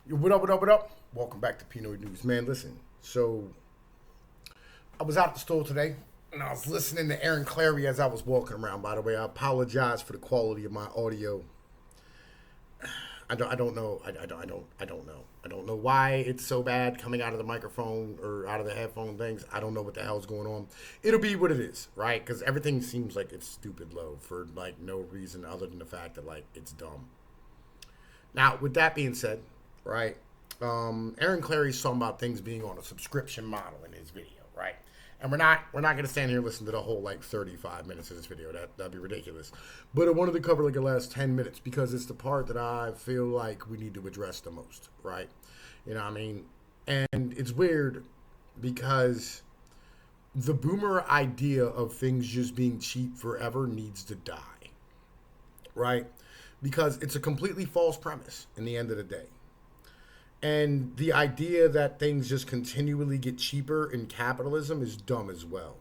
Yo, what up, what up, what up? Welcome back to Pnoid News. Man, listen, so I was out at the store today and I was listening to Aaron Clary as I was walking around. By the way, I apologize for the quality of my audio. I don't know. I don't know why it's so bad coming out of the microphone or out of the headphone things. I don't know what the hell's going on. It'll be what it is, right? Because everything seems like it's stupid low for like no reason other than the fact that like it's dumb. Now, with that being said, right? Aaron Clary's talking about things being on a subscription model in his video, right? And we're not gonna stand here and listen to the whole like 35 minutes of this video. That'd be ridiculous. But I wanted to cover like the last 10 minutes because it's the part that I feel like we need to address the most, right? You know what I mean? And it's weird because the boomer idea of things just being cheap forever needs to die, right? Because it's a completely false premise in the end of the day. And the idea that things just continually get cheaper in capitalism is dumb as well,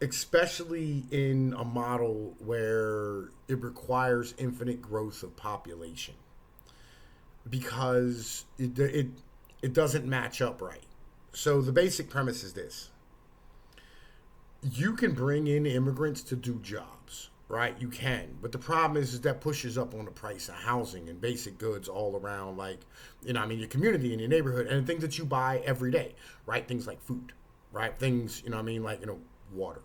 especially in a model where it requires infinite growth of population because it doesn't match up right. So the basic premise is this. You can bring in immigrants to do jobs, right? You can. But the problem is that pushes up on the price of housing and basic goods all around, like, your community and your neighborhood and things that you buy every day, right? Things like food, right? Things, water,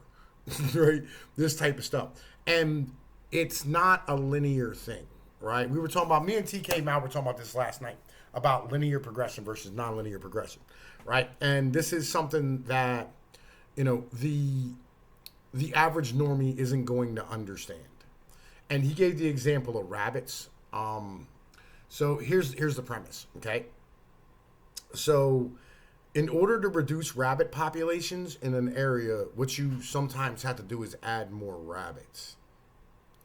right? This type of stuff. And it's not a linear thing, right? We were talking about, me and TK Mal were talking about this last night about linear progression versus nonlinear progression, right? And this is something that, the average normie isn't going to understand. And he gave the example of rabbits. So here's the premise, okay? So in order to reduce rabbit populations in an area, what you sometimes have to do is add more rabbits.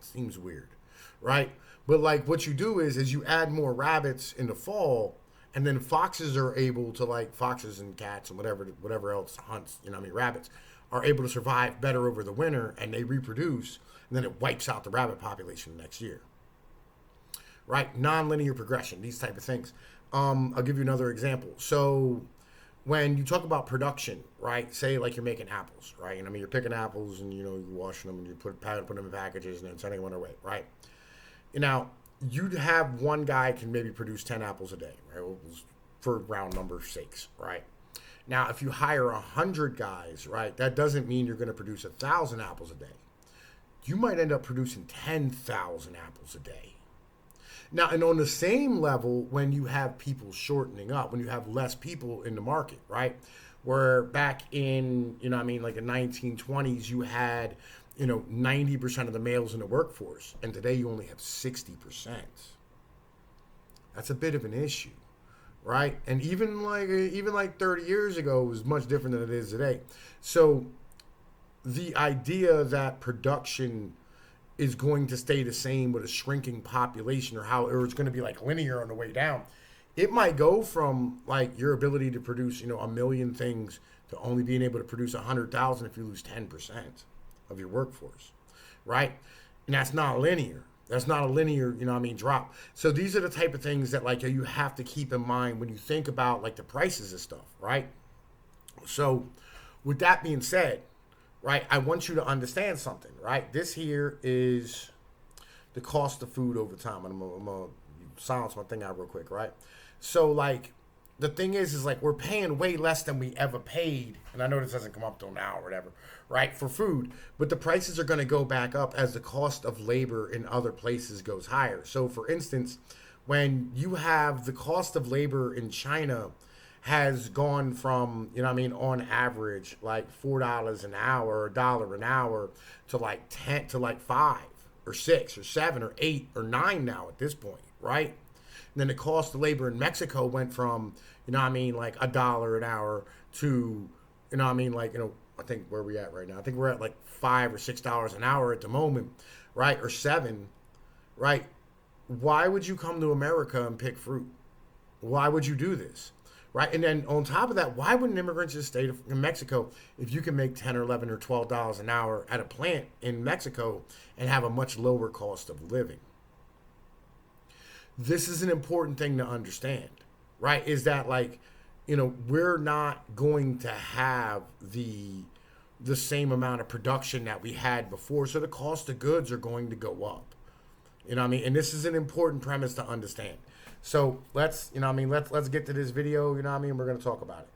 Seems weird, right? But like what you do is you add more rabbits in the fall, and then foxes are able to, like, foxes and cats and whatever else hunts, rabbits are able to survive better over the winter and they reproduce, and then it wipes out the rabbit population next year. Right? Non-linear progression, these type of things. I'll give you another example. So when you talk about production, right? Say like you're making apples, right? You're picking apples and you're washing them and you put them in packages and then sending them away, right? Now, you'd have one guy can maybe produce 10 apples a day, right? For round number sakes, right? Now, if you hire 100 guys, right, that doesn't mean you're going to produce 1,000 apples a day. You might end up producing 10,000 apples a day. Now, and on the same level, when you have people shortening up, when you have less people in the market, right, where back in, like the 1920s, you had, 90% of the males in the workforce, and today you only have 60%. That's a bit of an issue. Right? And even like 30 years ago was much different than it is today. So the idea that production is going to stay the same with a shrinking population or it's going to be like linear on the way down, it might go from like your ability to produce, a million things to only being able to produce 100,000 if you lose 10% of your workforce. Right? And that's not linear. That's not a linear, drop. So these are the type of things that like you have to keep in mind when you think about like the prices of stuff, right? So with that being said, right, I want you to understand something, right? This here is the cost of food over time. And I'm gonna silence my thing out real quick, right? So like the thing is like we're paying way less than we ever paid, and I know this doesn't come up till now or whatever, right, for food, but the prices are going to go back up as the cost of labor in other places goes higher. So for instance, when you have the cost of labor in China has gone from, on average like $4 an hour, $1 an hour to like 10 to like 5 or 6 or 7 or 8 or 9 now at this point, right? And then the cost of labor in Mexico went from, like $1 an hour to, I think where we at right now. I think we're at like $5 or $6 an hour at the moment, right? Or 7, right? Why would you come to America and pick fruit? Why would you do this? Right? And then on top of that, why wouldn't immigrants just stay in Mexico if you can make 10 or 11 or $12 an hour at a plant in Mexico and have a much lower cost of living? This is an important thing to understand, right? Is that like, we're not going to have the same amount of production that we had before, so the cost of goods are going to go up. You know what I mean? And this is an important premise to understand. So let's, let's get to this video, you know what I mean? We're going to talk about it.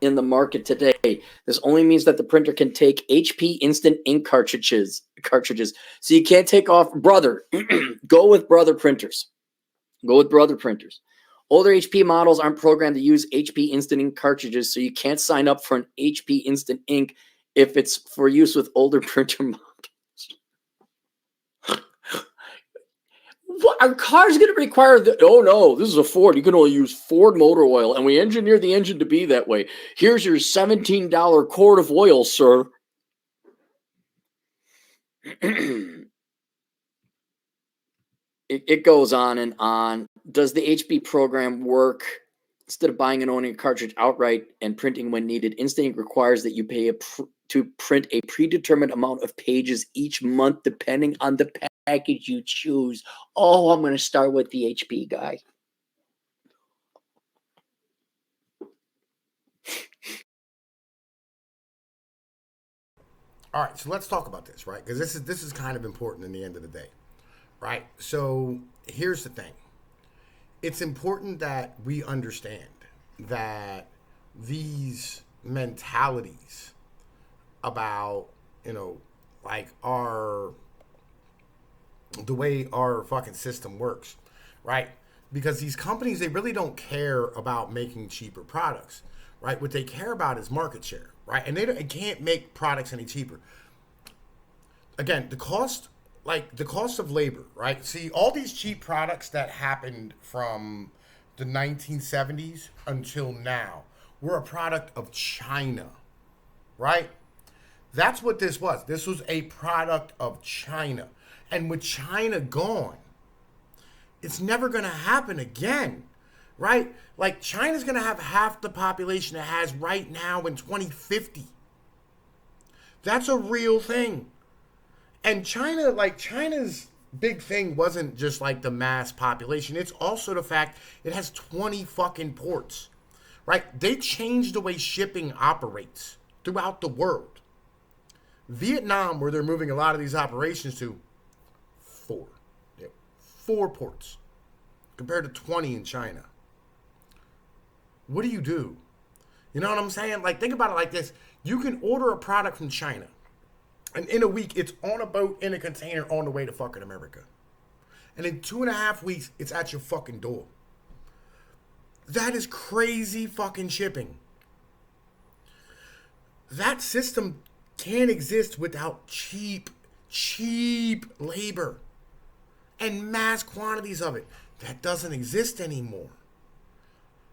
In the market today. This only means that the printer can take HP instant ink cartridges. So you can't take off Brother. Go with Brother printers. Older HP models aren't programmed to use HP instant ink cartridges, so you can't sign up for an HP instant ink if it's for use with older printer models. What, are cars going to require the? Oh no, this is a Ford. You can only use Ford motor oil, and we engineered the engine to be that way. Here's your $17 quart of oil, sir. It goes on and on. Does the HP program work? Instead of buying and owning a cartridge outright and printing when needed, Instant Ink requires that you pay to print a predetermined amount of pages each month, depending on the package you choose. Oh, I'm going to start with the HP guy. All right, so let's talk about this, right? Because this is kind of important in the end of the day, right? So here's the thing. It's important that we understand that these mentalities about, like the way our fucking system works, right? Because these companies, they really don't care about making cheaper products, right? What they care about is market share, right? And they can't make products any cheaper. Again, the cost of labor, right? See, all these cheap products that happened from the 1970s until now were a product of China, right? That's what this was. This was a product of China. And with China gone, it's never going to happen again, right? Like, China's going to have half the population it has right now in 2050. That's a real thing. And China's big thing wasn't just like the mass population. It's also the fact it has 20 fucking ports, right? They changed the way shipping operates throughout the world. Vietnam, where they're moving a lot of these operations to, 4. Yep. 4 ports compared to 20 in China. What do? You know what I'm saying? Like, think about it like this. You can order a product from China, and in a week, it's on a boat in a container on the way to fucking America. And in 2.5 weeks, it's at your fucking door. That is crazy fucking shipping. That system can't exist without cheap labor and mass quantities of it. That doesn't exist anymore.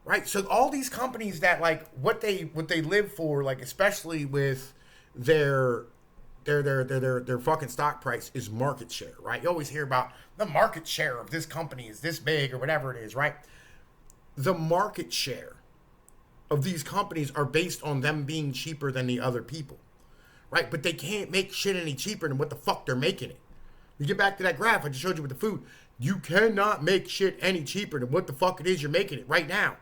Right? So all these companies that, like, what they live for, like, especially with their fucking stock price, is market share, right? You always hear about the market share of this company is this big or whatever it is, right? The market share of these companies are based on them being cheaper than the other people, right? But they can't make shit any cheaper than what the fuck they're making it. You get back to that graph I just showed you with the food. You cannot make shit any cheaper than what the fuck it is you're making it right now,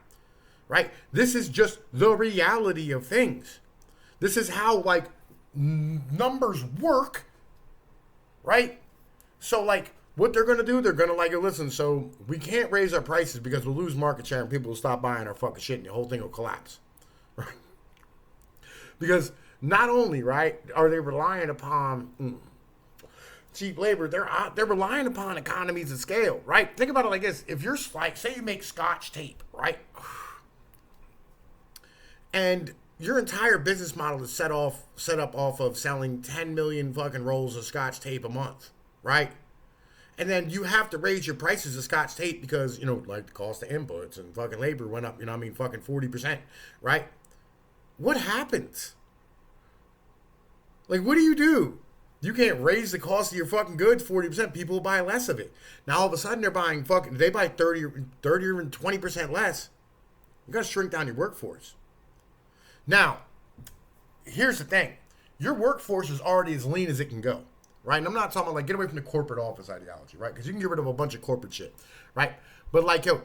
right? This is just the reality of things. This is how, like, numbers work, right? So, like, what they're going to do, they're going to, like, listen, so we can't raise our prices because we'll lose market share and people will stop buying our fucking shit and the whole thing will collapse, right? Because not only, right, are they relying upon cheap labor, they're relying upon economies of scale, right? Think about it like this. If you're, like, say you make Scotch tape, right? And your entire business model is set up off of selling 10 million fucking rolls of Scotch tape a month, right? And then you have to raise your prices of Scotch tape because, like, the cost of inputs and fucking labor went up, fucking 40%, right? What happens? Like, what do? You can't raise the cost of your fucking goods 40%. People will buy less of it. Now, all of a sudden, they buy 30 or 20% less. You got to shrink down your workforce. Now, here's the thing. Your workforce is already as lean as it can go. right? And I'm not talking about like get away from the corporate office ideology, right? Because you can get rid of a bunch of corporate shit, right? But like, yo,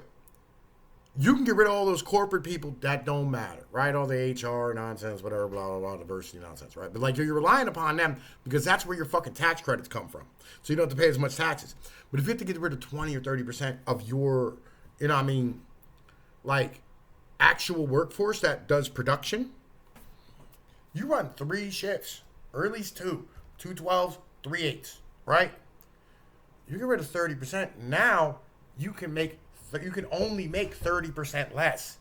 you can get rid of all those corporate people that don't matter, right? All the HR nonsense, whatever, blah, blah, blah, diversity nonsense, right? But like you're relying upon them because that's where your fucking tax credits come from. So you don't have to pay as much taxes. But if you have to get rid of 20 or 30% of your, you know what I mean, like actual workforce that does production, you run 3 shifts, or at least 2, 2 12s, 3 8s, right? You get rid of 30%. Now you can only make 30% less.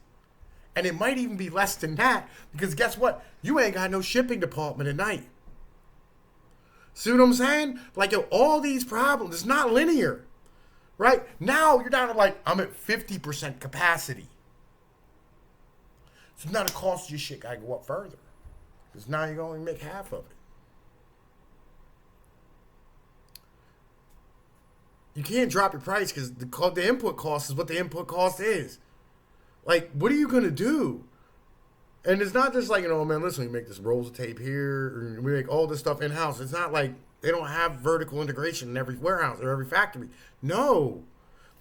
And it might even be less than that because guess what? You ain't got no shipping department at night. See what I'm saying? Like, yo, all these problems, it's not linear, right? Now you're down to like, I'm at 50% capacity. So now the cost of your shit gotta go up further because now you're going to make half of it. You can't drop your price because the input cost is what the input cost is. Like, what are you going to do? And it's not just like, you know, man, listen, we make this rolls of tape here, or we make all this stuff in-house. It's not like they don't have vertical integration in every warehouse or every factory. No.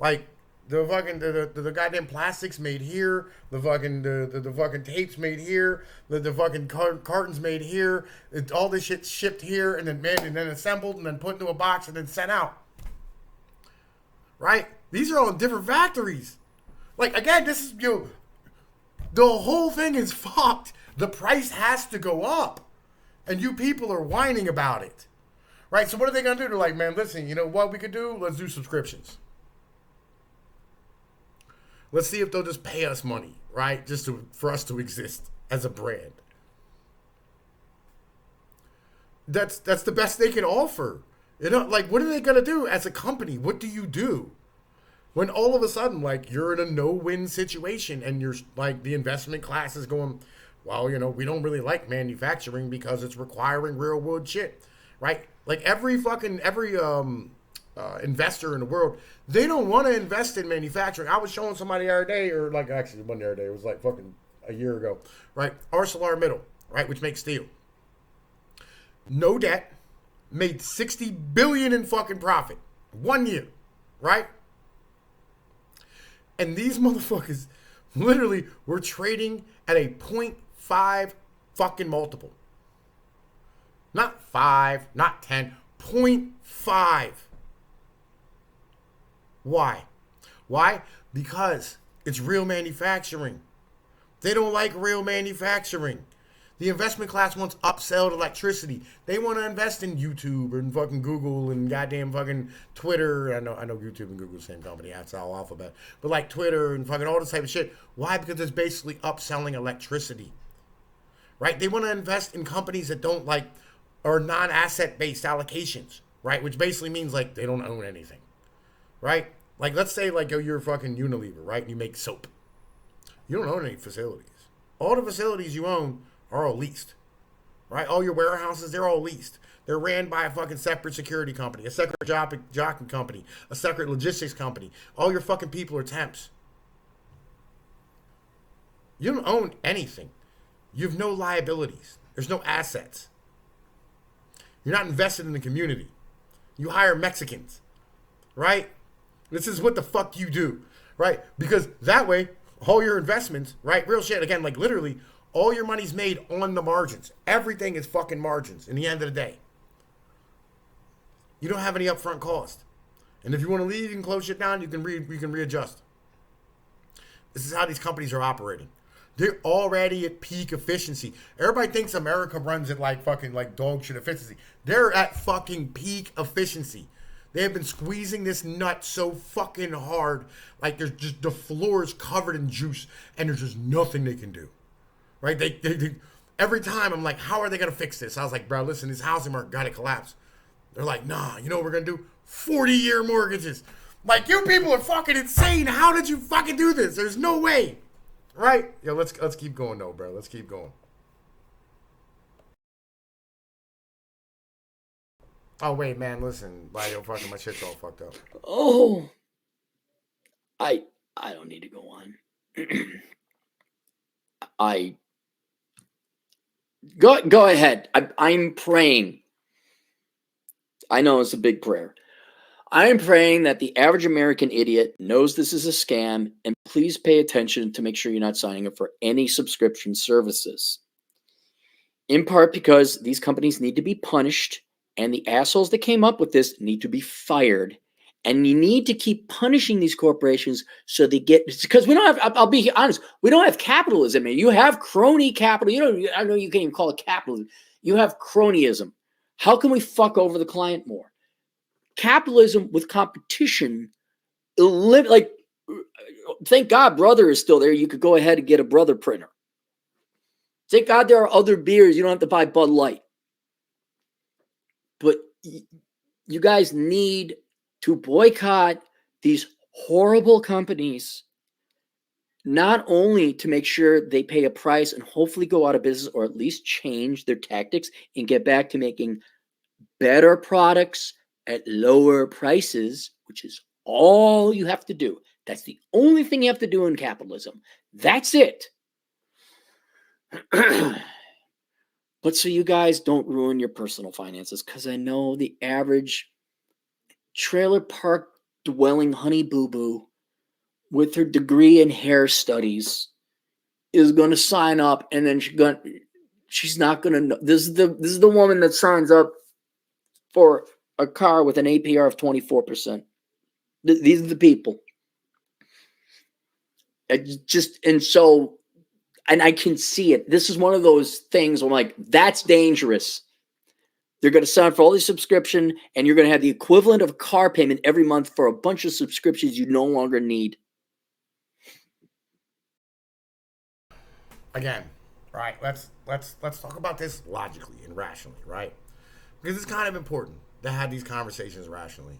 Like, the fucking, the goddamn plastics made here, the fucking tapes made here, the fucking cartons made here, all this shit shipped here, and then made, and then assembled, and then put into a box, and then sent out. Right? These are all in different factories. Like, again, this is, you know, the whole thing is fucked. The price has to go up. And you people are whining about it. Right? So what are they going to do? They're like, man, listen, you know what we could do? Let's do subscriptions. Let's see if they'll just pay us money, right? Just for us to exist as a brand. That's the best they can offer. You know, like, what are they going to do as a company? What do you do? When all of a sudden, like, you're in a no-win situation and you're, like, the investment class is going, well, you know, we don't really like manufacturing because it's requiring real world shit, right? Like, every investor in the world, they don't want to invest in manufacturing. I was showing somebody the other day, or, like, actually, one the other day, it was, like, fucking a year ago, right? ArcelorMittal, right, which makes steel. No debt. Made $60 billion in fucking profit. 1 year. Right? And these motherfuckers literally were trading at a 0.5 fucking multiple. Not 5, not 10. 0.5. Why? Why? Because it's real manufacturing. They don't like real manufacturing. The investment class wants upsell to electricity. They want to invest in YouTube and fucking Google and goddamn fucking Twitter. I know YouTube and Google are the same company. That's all alphabet. But like Twitter and fucking all this type of shit. Why? Because it's basically upselling electricity. Right? They want to invest in companies that don't like, are non-asset based allocations. Right? Which basically means like they don't own anything. Right? Like let's say like you're fucking Unilever, right? And you make soap. You don't own any facilities. All the facilities you own are all leased, right? All your warehouses, they're all leased. They're ran by a fucking separate security company, a separate jockey company, a separate logistics company. All your fucking people are temps. You don't own anything. You have no liabilities. There's no assets. You're not invested in the community. You hire Mexicans, right? This is what the fuck you do, right? Because that way, all your investments, right? Real shit, again, like literally, all your money's made on the margins. Everything is fucking margins in the end of the day. You don't have any upfront cost. And if you want to leave, you can close shit down, you can readjust. This is how these companies are operating. They're already at peak efficiency. Everybody thinks America runs at like fucking like dog shit efficiency. They're at fucking peak efficiency. They have been squeezing this nut so fucking hard. Like there's just, the floor is covered in juice and there's just nothing they can do. Right? They every time I'm like, how are they going to fix this? I was like, bro, listen, this housing market got to collapse. They're like, nah, you know what we're going to do? 40-year mortgages. Like, you people are fucking insane. How did you fucking do this? There's no way. Right? Yo, let's keep going though, bro. Let's keep going. Oh, wait, man, listen. Like, yo, fucking my shit's all fucked up. Oh. I don't need to go on. Go ahead. I'm praying. I know it's a big prayer. I am praying that the average American idiot knows this is a scam, and please pay attention to make sure you're not signing up for any subscription services. In part because these companies need to be punished, and the assholes that came up with this need to be fired. And you need to keep punishing these corporations so they get, because we don't have, I'll be honest, we don't have capitalism, man. You have crony capital. I know you can't even call it capitalism. You have cronyism. How can we fuck over the client more? Capitalism with competition, like, thank God Brother is still there. You could go ahead and get a Brother printer. Thank God there are other beers. You don't have to buy Bud Light. But you guys need to boycott these horrible companies, not only to make sure they pay a price and hopefully go out of business, or at least change their tactics and get back to making better products at lower prices, which is all you have to do. That's the only thing you have to do in capitalism. That's it. But so you guys don't ruin your personal finances, because I know the average trailer park dwelling honey boo boo with her degree in hair studies is going to sign up, and then she's not going to know. This is the woman that signs up for a car with an APR of 24%. These are the people. And I can see it. This is one of those things where I'm like, that's dangerous. They're going to sign up for all these subscription, and you're going to have the equivalent of a car payment every month for a bunch of subscriptions you no longer need. Again, right? Let's talk about this logically and rationally, right? Because it's kind of important to have these conversations rationally.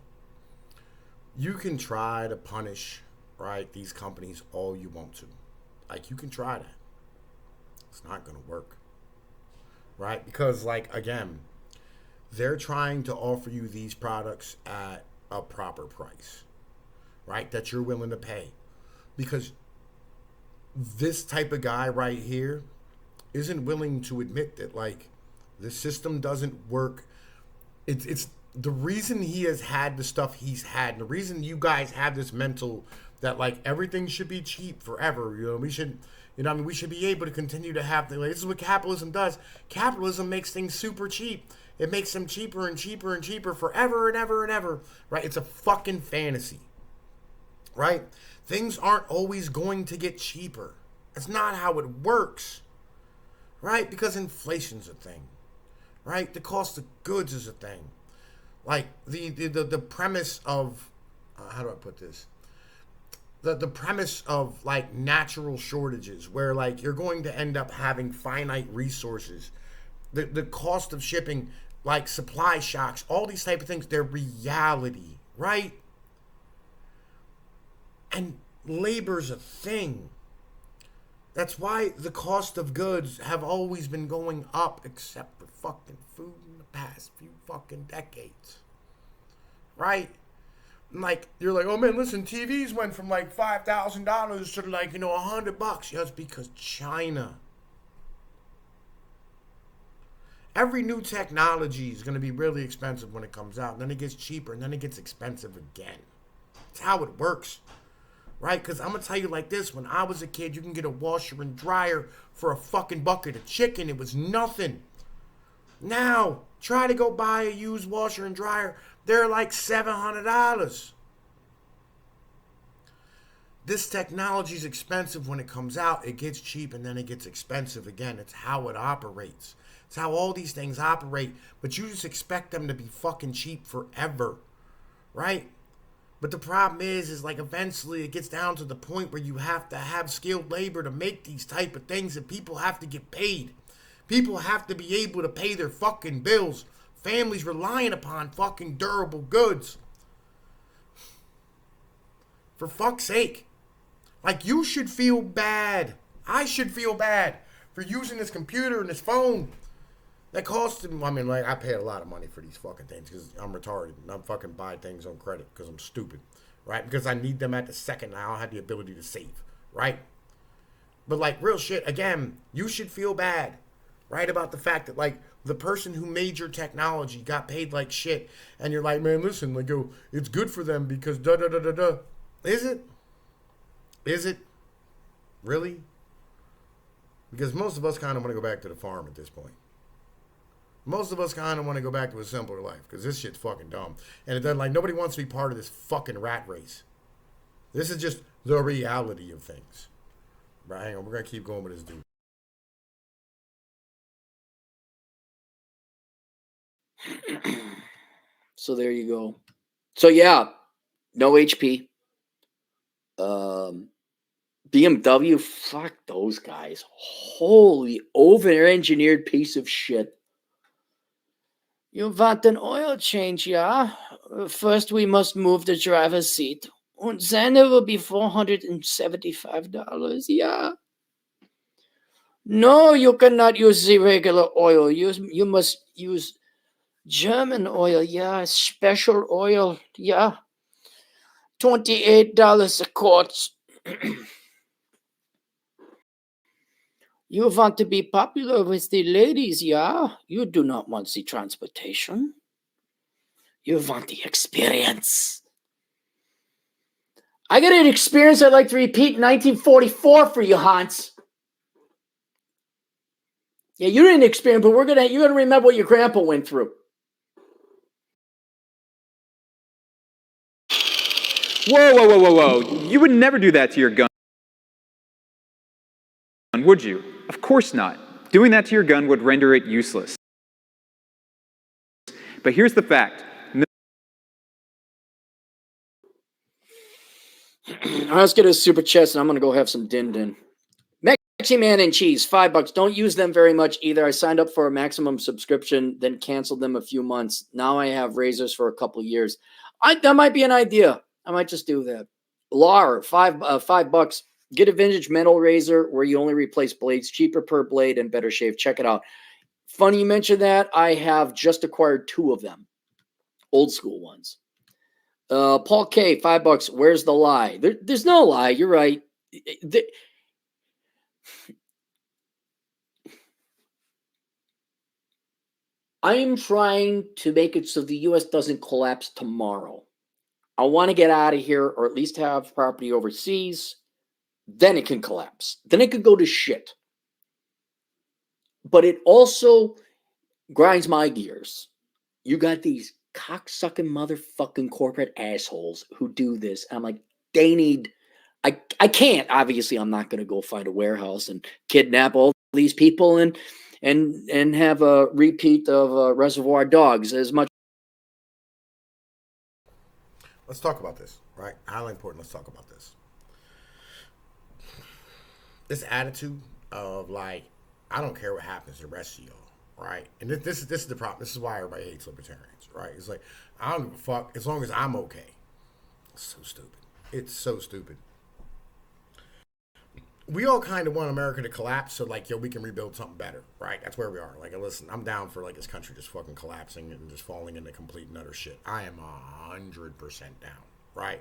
You can try to punish, right, these companies all you want to. Like, you can try that. It's not going to work, right? Because, like, again, they're trying to offer you these products at a proper price, right, that you're willing to pay. Because this type of guy right here isn't willing to admit that, like, the system doesn't work. It's the reason he has had the stuff he's had, and the reason you guys have this mental that, like, everything should be cheap forever. We should, we should be able to continue to have things. Like, this is what capitalism does. Capitalism makes things super cheap. It makes them cheaper and cheaper and cheaper forever and ever and ever, right? It's a fucking fantasy, right? Things aren't always going to get cheaper. That's not how it works, right? Because inflation's a thing, right? The cost of goods is a thing. Like, the premise of, how do I put this? The premise of, like, natural shortages, where, like, you're going to end up having finite resources. The cost of shipping, like supply shocks, all these type of things, they're reality, right? And labor's a thing. That's why the cost of goods have always been going up, except for fucking food in the past few fucking decades, right? Like, you're like, oh man, listen, TVs went from like $5,000 to like, $100. Yeah, it's because China. Every new technology is going to be really expensive when it comes out. And then it gets cheaper, and then it gets expensive again. That's how it works, right? Because I'm going to tell you like this. When I was a kid, you can get a washer and dryer for a fucking bucket of chicken. It was nothing. Now, try to go buy a used washer and dryer. They're like $700. This technology is expensive when it comes out. It gets cheap, and then it gets expensive again. It's how it operates. It's how all these things operate. But you just expect them to be fucking cheap forever, right? But the problem is like, eventually it gets down to the point where you have to have skilled labor to make these type of things, and people have to get paid. People have to be able to pay their fucking bills. Families relying upon fucking durable goods. For fuck's sake. Like, you should feel bad. I should feel bad for using this computer and this phone. That costs, I pay a lot of money for these fucking things because I'm retarded. And I'm fucking buying things on credit because I'm stupid, right? Because I need them at the second. I don't have the ability to save, right? But, like, real shit, again, you should feel bad Right, about the fact that like the person who made your technology got paid like shit, and you're like, man, listen, like, yo, it's good for them because da da da da da. Is it? Is it really? Because most of us kind of want to go back to the farm at this point. Most of us kind of want to go back to a simpler life because this shit's fucking dumb, and it doesn't, like, nobody wants to be part of this fucking rat race. This is just the reality of things. Right, hang on, we're gonna keep going with this dude. So there you go. So yeah, no HP. BMW, fuck those guys. Holy over-engineered piece of shit. You want an oil change, yeah? First we must move the driver's seat. And then it will be $475, yeah? No, you cannot use the regular oil. You must use German oil, yeah, special oil, yeah. $28 a quart. You want to be popular with the ladies, yeah? You do not want the transportation. You want the experience. I got an experience I'd like to repeat in 1944 for you, Hans. Yeah, you didn't experience, but you're gonna remember what your grandpa went through. Whoa, whoa, whoa, whoa, whoa. You would never do that to your gun, would you? Of course not. Doing that to your gun would render it useless. But here's the fact. Let's get a super chest, and I'm gonna go have some din din. Mexi Man and Cheese, $5. Don't use them very much either. I signed up for a maximum subscription, then canceled them a few months. Now I have razors for a couple years. That might be an idea. I might just do that. Lar, $5. Get a vintage metal razor where you only replace blades, cheaper per blade and better shave. Check it out. Funny you mentioned that. I have just acquired 2 of them, old school ones. Paul K, $5. Where's the lie? There's no lie. You're right. I'm trying to make it so the U.S. doesn't collapse tomorrow. I want to get out of here, or at least have property overseas. Then it can collapse. Then it could go to shit. But it also grinds my gears. You got these cocksucking motherfucking corporate assholes who do this. I'm like, they need. I can't. Obviously, I'm not going to go find a warehouse and kidnap all these people and have a repeat of Reservoir Dogs as much. Let's talk about this, right? Highly important. Let's talk about this. This attitude of like, I don't care what happens to the rest of y'all, right? And this is the problem. This is why everybody hates libertarians, right? It's like, I don't give a fuck as long as I'm okay. It's so stupid. It's so stupid. We all kind of want America to collapse so like, yo, we can rebuild something better, right? That's where we are. Like, listen, I'm down for like this country just fucking collapsing and just falling into complete and utter shit. I am 100% down, right?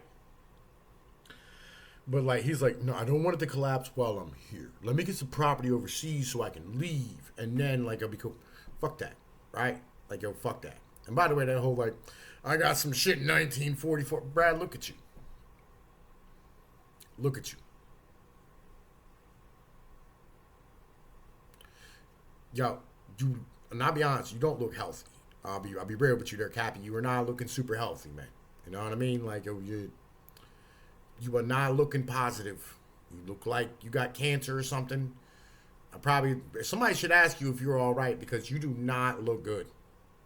But like, he's like, no, I don't want it to collapse while I'm here. Let me get some property overseas so I can leave, and then like I'll be cool. Fuck that, right? Like, yo, fuck that. And by the way, that whole like, I got some shit in 1944. Brad, look at you. Look at you. Yo, and I'll be honest, you don't look healthy. I'll be real with you there, Cappy. You are not looking super healthy, man. You know what I mean? Like, yo, you are not looking positive. You look like you got cancer or something. Somebody should ask you if you're all right because you do not look good.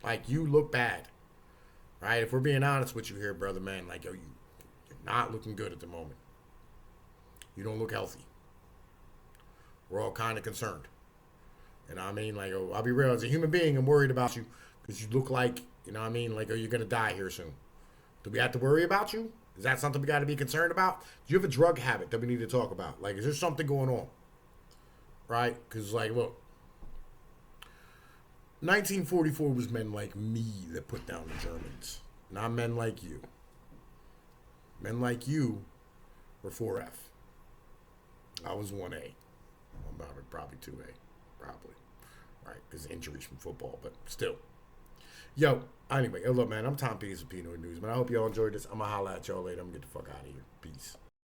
Like, you look bad, right? If we're being honest with you here, brother, man, like, yo, you're not looking good at the moment. You don't look healthy. We're all kind of concerned. You know what I mean? Like, oh, I'll be real. As a human being, I'm worried about you because you look like, you know what I mean? Like, oh, you're going to die here soon. Do we have to worry about you? Is that something we got to be concerned about? Do you have a drug habit that we need to talk about? Like, is there something going on? Right? Because, like, look, 1944 was men like me that put down the Germans, not men like you. Men like you were 4F. I was 1A. I'm probably 2A. Probably. right? Because injuries from football, but still. Yo, anyway, look, man, I'm Tom Peters of Pnoid News, man. I hope y'all enjoyed this. I'm going to holler at y'all later. I'm going to get the fuck out of here.